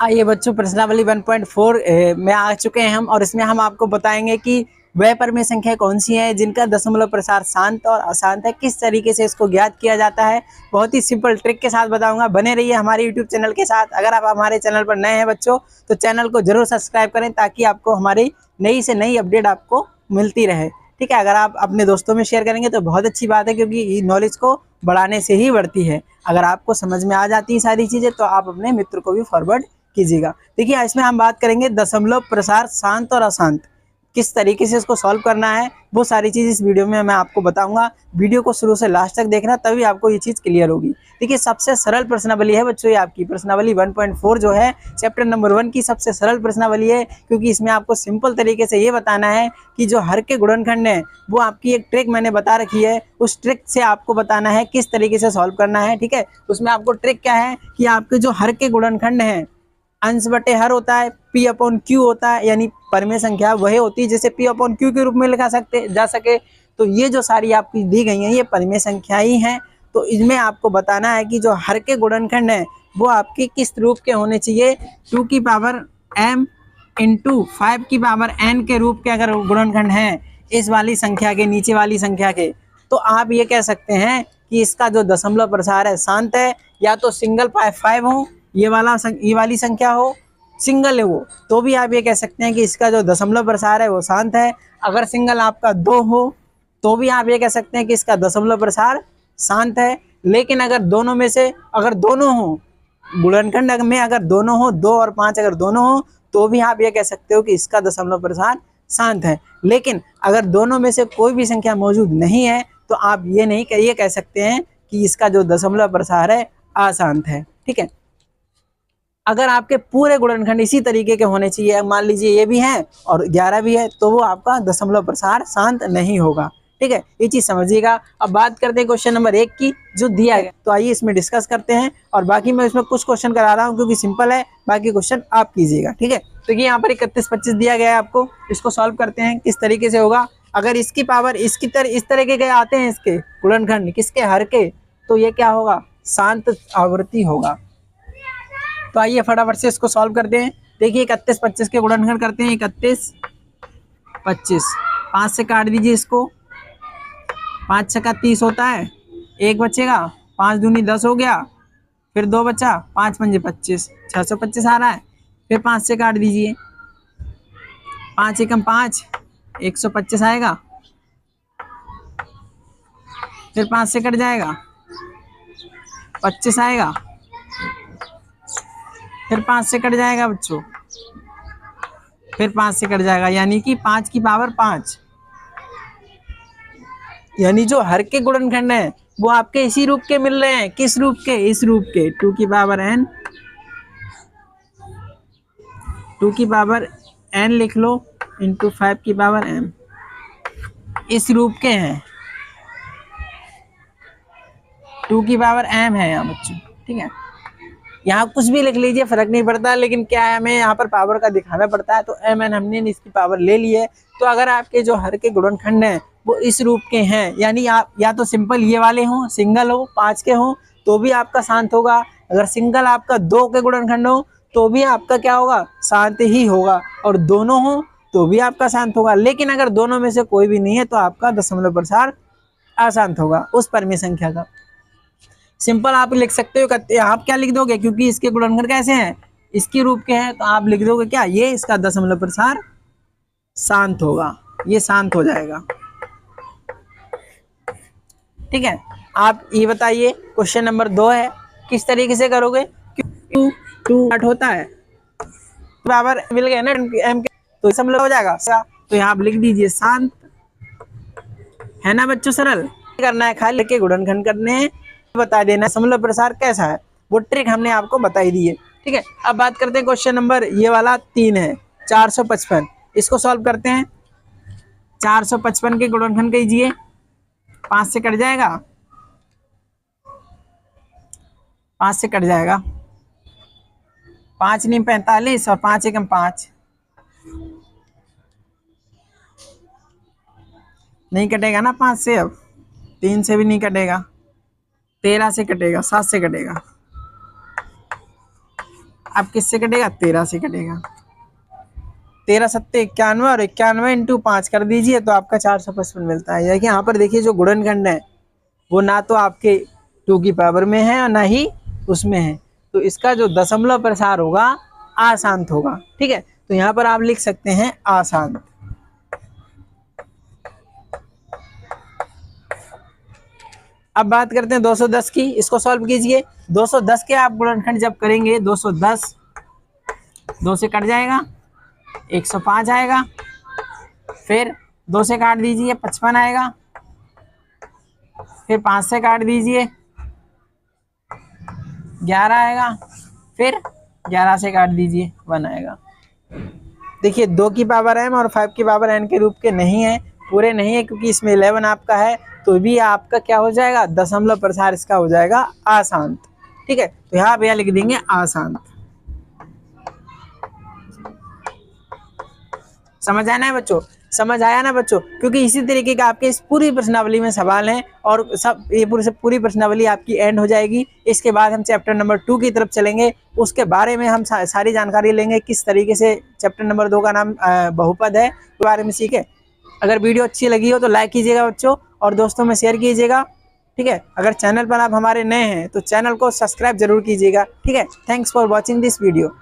आइए बच्चों, प्रश्नावली 1.4 में आ चुके हैं हम, और इसमें हम आपको बताएंगे कि वह परमेय संख्या कौन सी है जिनका दशमलव प्रसार शांत और अशांत है, किस तरीके से इसको ज्ञात किया जाता है। बहुत ही सिंपल ट्रिक के साथ बताऊंगा, बने रहिए हमारे यूट्यूब चैनल के साथ। अगर आप हमारे चैनल पर नए हैं बच्चों, तो चैनल को जरूर सब्सक्राइब करें ताकि आपको हमारी नई से नई अपडेट आपको मिलती रहे। ठीक है, अगर आप अपने दोस्तों में शेयर करेंगे तो बहुत अच्छी बात है, क्योंकि नॉलेज को बढ़ाने से ही बढ़ती है। अगर आपको समझ में आ जाती है सारी चीज़ें तो आप अपने मित्र को भी फॉरवर्ड कीजिएगा। देखिए, इसमें हम बात करेंगे दशमलव प्रसार शांत और अशांत, किस तरीके से इसको सॉल्व करना है, वो सारी चीज़ इस वीडियो में मैं आपको बताऊंगा। वीडियो को शुरू से लास्ट तक देखना, तभी आपको ये चीज़ क्लियर होगी। देखिए, सबसे सरल प्रश्नावली है बच्चों, ये आपकी प्रश्नावली 1.4 जो है चैप्टर नंबर 1 की सबसे सरल प्रश्नावली है, क्योंकि इसमें आपको सिंपल तरीके से ये बताना है कि जो हर के गुणनखंड है वो आपकी एक ट्रिक मैंने बता रखी है, उस ट्रिक से आपको बताना है किस तरीके से सॉल्व करना है। ठीक है, उसमें आपको ट्रिक क्या है कि आपके जो हर के गुणनखंड हैं, अंश बटे हर होता है, पी अपॉन क्यू होता है, यानी परमेय संख्या वही होती है जैसे पी अपॉन क्यू के रूप में लिखा जा सके। तो ये जो सारी आपकी दी गई हैं ये परमेय संख्या ही हैं। तो इसमें आपको बताना है कि जो हर के गुणनखंड है वो आपके किस रूप के होने चाहिए। 2 की पावर m इंटू 5 की पावर n के रूप के अगर गुणनखंड हैं इस वाली संख्या के, नीचे वाली संख्या के, तो आप ये कह सकते हैं कि इसका जो दशमलव प्रसार है शांत है। या तो सिंगल 5 हो, ये वाली संख्या हो, सिंगल है वो, तो भी आप ये कह सकते हैं कि इसका जो दशमलव प्रसार है वो शांत है। अगर सिंगल आपका 2 हो तो भी आप ये कह सकते हैं कि इसका दशमलव प्रसार शांत है। लेकिन अगर दोनों में से अगर दोनों हो, गुणनखंड में अगर दोनों हो, 2 और 5 अगर दोनों हो, तो भी आप ये कह सकते हो कि इसका दशमलव प्रसार शांत है। लेकिन अगर दोनों में से कोई भी संख्या मौजूद नहीं है तो आप ये कह सकते हैं कि इसका जो दशमलव प्रसार है अशांत है। ठीक है, अगर आपके पूरे गुणनखंड इसी तरीके के होने चाहिए, मान लीजिए ये भी है और 11 भी है, तो वो आपका दशमलव प्रसार शांत नहीं होगा। ठीक है, ये चीज समझिएगा। अब बात करते हैं क्वेश्चन नंबर 1 की, जो दिया गया। तो आइए इसमें डिस्कस करते हैं, और बाकी मैं इसमें कुछ क्वेश्चन करा रहा हूँ क्योंकि सिंपल है, बाकी क्वेश्चन आप कीजिएगा। ठीक है, तो ये यहाँ पर 31-25 दिया गया है आपको, इसको सॉल्व करते हैं किस तरीके से होगा। अगर इसकी पावर इस तरीके के आते हैं, इसके गुणनखंड किसके, हर के, तो ये क्या होगा, शांत आवृत्ति होगा। तो आइए फटाफट से इसको सॉल्व करते हैं। देखिए 31-25 के गुणनखंड करते हैं। 31-25, 5 से काट दीजिए इसको, 5 छक्का 30 होता है, 1 बचेगा, 5 दूनी 10 हो गया, फिर 2 बचा, 5 पंजे 25, 625 आ रहा है। फिर 5 से काट दीजिए, 5 एकम 5, 125 आएगा। फिर 5 से कट जाएगा, 25 आएगा। फिर 5 से कट जाएगा बच्चों, फिर 5 से कट जाएगा, यानी कि 5 की पावर 5। यानी जो हर के गुणनखंड है वो आपके इसी रूप के मिल रहे हैं। किस रूप के, इस रूप के, 2 की पावर n, 2 की पावर n लिख लो, इंटू 5 की पावर m, इस रूप के हैं। 2 की पावर m है यहाँ बच्चों। ठीक है, यहाँ कुछ भी लिख लीजिए, फर्क नहीं पड़ता, लेकिन क्या है, हमें यहाँ पर पावर का दिखाना पड़ता है। तो mn हमने इसकी पावर ले ली है। तो अगर आपके जो हर के गुणनखंड हैं वो इस रूप के हैं, यानी आप या तो सिंपल ये वाले हों, सिंगल हो, 5 के हों, तो भी आपका शांत होगा। अगर सिंगल आपका 2 के गुणनखंड हो तो भी आपका क्या होगा, शांत ही होगा। और दोनों हो तो भी आपका शांत होगा। लेकिन अगर दोनों में से कोई भी नहीं है तो आपका दशमलव प्रसार अशांत होगा उस परमेय संख्या का। सिंपल आप लिख सकते हो, आप क्या लिख दोगे, क्योंकि इसके गुणनखंड कैसे हैं, इसके रूप के हैं, तो आप लिख दोगे क्या, ये इसका दशमलव प्रसार शांत होगा, ये शांत हो जाएगा। ठीक है, आप ये बताइए, क्वेश्चन नंबर 2 है, किस तरीके से करोगे। 2 होता है, बराबर मिल गया ना m के, तो दशमलव हो जाएगा। तो यहाँ आप लिख दीजिए शांत, है ना बच्चों, सरल करना है, खाली के गुणनखंड करने हैं, बता देना दशमलव प्रसार कैसा है, वो ट्रिक हमने आपको बताई दी है। ठीक है, अब बात करते हैं क्वेश्चन नंबर, ये वाला 3 है, 455, इसको सॉल्व करते हैं। 455 के गुणनखंड कीजिए, 5 से कट जाएगा, 5 से कट जाएगा, 5 नहीं 45, और 5 एकम 5, नहीं कटेगा ना 5 से, अब 3 से भी नहीं कटेगा, 13 से कटेगा, 7 से कटेगा, अब किससे कटेगा? 13 से कटेगा। 13 सत्ते 91 और 91 इंटू 5 कर दीजिए तो आपका 455 मिलता है। देखिए यहाँ पर देखिए जो गुणनखंड है वो ना तो आपके 2 की पावर में है और ना ही उसमें है, तो इसका जो दशमलव प्रसार होगा अशांत होगा। ठीक है, तो यहाँ पर आप लिख सकते हैं अशांत। अब बात करते हैं 210 की, इसको सॉल्व कीजिए। 210 के आप गुणनखंड जब करेंगे 210 2 से कट जाएगा, 105 आएगा, फिर 2 से काट दीजिए 55 आएगा, फिर 5 से काट दीजिए 11 आएगा, फिर 11 से काट दीजिए 1 आएगा। देखिए 2 की पावर m और 5 की पावर n के रूप के नहीं है, पूरे नहीं है, क्योंकि इसमें 11 आपका है, तो भी आपका क्या हो जाएगा? दशमलव प्रसार इसका हो जाएगा अशांत। ठीक है, तो यहाँ पे लिख देंगे अशांत। समझ आना है बच्चों? समझ आया ना बच्चों? क्योंकि इसी तरीके का आपके इस पूरी प्रश्नावली में सवाल हैं और सब ये पूरी प्रश्नावली आपकी एंड हो जाएगी। इसके बाद हम चैप्टर नंबर 2 की तरफ चलेंगे, उसके बारे में हम सारी जानकारी लेंगे, किस तरीके से चैप्टर नंबर 2 का नाम बहुपद है के बारे में सीखे। अगर वीडियो अच्छी लगी हो तो लाइक कीजिएगा बच्चों और दोस्तों में शेयर कीजिएगा। ठीक है, अगर चैनल पर आप हमारे नए हैं तो चैनल को सब्सक्राइब जरूर कीजिएगा। ठीक है, thanks for watching this video.